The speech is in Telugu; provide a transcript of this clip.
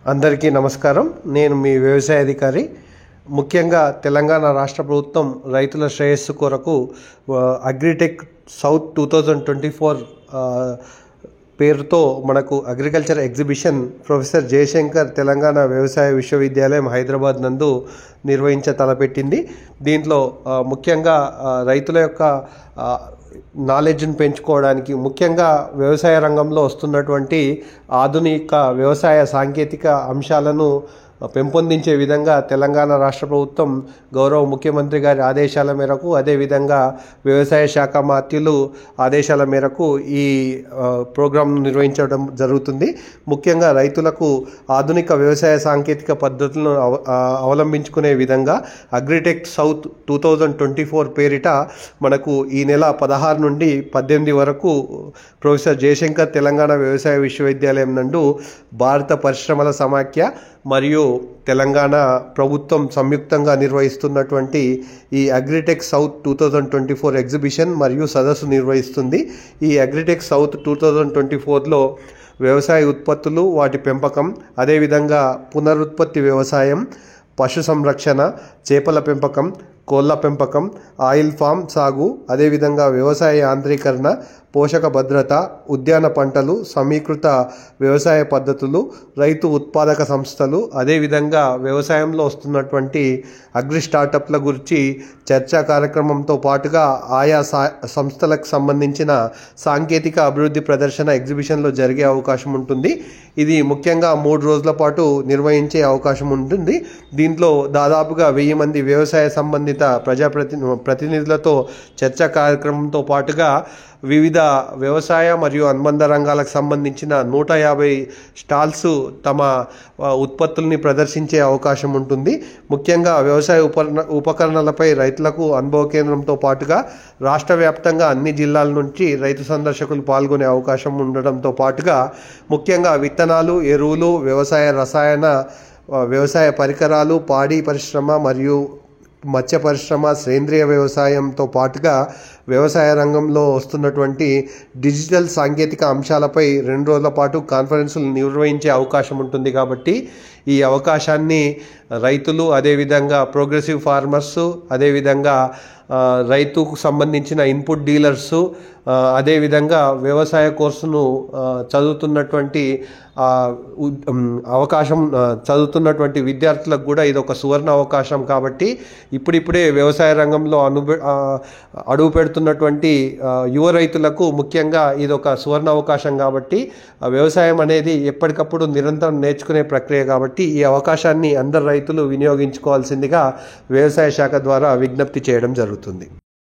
అందరికీ నమస్కారం. నేను మీ వ్యవసాయ అధికారి. ముఖ్యంగా తెలంగాణ రాష్ట్ర ప్రభుత్వం రైతుల శ్రేయస్సు కొరకు అగ్రిటెక్ సౌత్ 2024 పేరుతో మనకు agriculture exhibition professor Jayashankar Telangana వ్యవసాయ విశ్వవిద్యాలయం హైదరాబాద్ నందు తలపెట్టింది. దీంట్లో ముఖ్యంగా రైతుల యొక్క నాలెడ్జ్ని పెంచుకోవడానికి, ముఖ్యంగా వ్యవసాయ రంగంలో వస్తున్నటువంటి ఆధునిక వ్యవసాయ సాంకేతిక అంశాలను పెంపొందించే విధంగా తెలంగాణ రాష్ట్ర ప్రభుత్వం గౌరవ ముఖ్యమంత్రి గారి ఆదేశాల మేరకు, అదేవిధంగా వ్యవసాయ శాఖ మాత్యులు ఆదేశాల మేరకు ఈ ప్రోగ్రాంను నిర్వహించడం జరుగుతుంది. ముఖ్యంగా రైతులకు ఆధునిక వ్యవసాయ సాంకేతిక పద్ధతులను అవలంబించుకునే విధంగా అగ్రిటెక్ సౌత్ 2024 పేరిట మనకు ఈ నెల 16 నుండి 18 వరకు ప్రొఫెసర్ జయశంకర్ తెలంగాణ వ్యవసాయ విశ్వవిద్యాలయం నందు భారత పరిశ్రమల సమాఖ్య మరియు తెలంగాణ ప్రభుత్వం సంయుక్తంగా నిర్వహిస్తున్నటువంటి ఈ అగ్రిటెక్ సౌత్ 2024 ఎగ్జిబిషన్ మరియు సదస్సు నిర్వహిస్తుంది. ఈ అగ్రిటెక్ సౌత్ 2024లో వ్యవసాయ ఉత్పత్తులు, వాటి పెంపకం, అదేవిధంగా పునరుత్పత్తి వ్యవసాయం, పశు సంరక్షణ, చేపల పెంపకం, కోళ్ళ పెంపకం, ఆయిల్ ఫామ్ సాగు, అదేవిధంగా వ్యవసాయ యాంత్రీకరణ, పోషక భద్రత, ఉద్యాన పంటలు, సమీకృత వ్యవసాయ పద్ధతులు, రైతు ఉత్పాదక సంస్థలు, అదేవిధంగా వ్యవసాయంలో వస్తున్నటువంటి అగ్రి స్టార్టప్ల గురించి చర్చా కార్యక్రమంతో పాటుగా ఆయా సంస్థలకు సంబంధించిన సాంకేతిక అభివృద్ధి ప్రదర్శన ఎగ్జిబిషన్లో జరిగే అవకాశం ఉంటుంది. ఇది ముఖ్యంగా 3 రోజుల పాటు నిర్వహించే అవకాశం ఉంటుంది. దీంట్లో దాదాపుగా 1000 మంది వ్యవసాయ సంబంధిత ప్రతినిధులతో చర్చా కార్యక్రమంతో పాటుగా వివిధ వ్యవసాయ మరియు అనుబంధ రంగాలకు సంబంధించిన 150 స్టాల్స్ తమ ఉత్పత్తుల్ని ప్రదర్శించే అవకాశం ఉంటుంది. ముఖ్యంగా వ్యవసాయ ఉపకరణలపై రైతులకు అనుభవ కేంద్రంతో పాటుగా రాష్ట్ర వ్యాప్తంగా అన్ని జిల్లాల నుంచి రైతు సందర్శకులు పాల్గొనే అవకాశం ఉండడంతో పాటుగా ముఖ్యంగా విత్తనాలు, ఎరువులు, వ్యవసాయ పరికరాలు, పాడి పరిశ్రమ మరియు మత్స్య పరిశ్రమ, సేంద్రియ వ్యవసాయంతో పాటుగా వ్యవసాయ రంగంలో వస్తున్నటువంటి డిజిటల్ సాంకేతిక అంశాలపై 2 రోజుల పాటు కాన్ఫరెన్సులు నిర్వహించే అవకాశం ఉంటుంది. కాబట్టి ఈ అవకాశాన్ని రైతులు, అదేవిధంగా ప్రోగ్రెసివ్ ఫార్మర్సు, అదేవిధంగా రైతుకు సంబంధించిన ఇన్పుట్ డీలర్సు, అదేవిధంగా వ్యవసాయ కోర్సును చదువుతున్నటువంటి విద్యార్థులకు కూడా ఇది ఒక సువర్ణ అవకాశం. కాబట్టి ఇప్పుడిప్పుడే వ్యవసాయ రంగంలో అడుగు పెడుతున్నటువంటి యువ రైతులకు ముఖ్యంగా ఇది ఒక సువర్ణ అవకాశం. కాబట్టి వ్యవసాయం అనేది ఎప్పటికప్పుడు నిరంతరం నేర్చుకునే ప్రక్రియ. కాబట్టి ఈ అవకాశాన్ని అందరు రైతులు వినియోగించుకోవాల్సిందిగా వ్యవసాయ శాఖ ద్వారా విజ్ఞప్తి చేయడం జరుగుతుంది.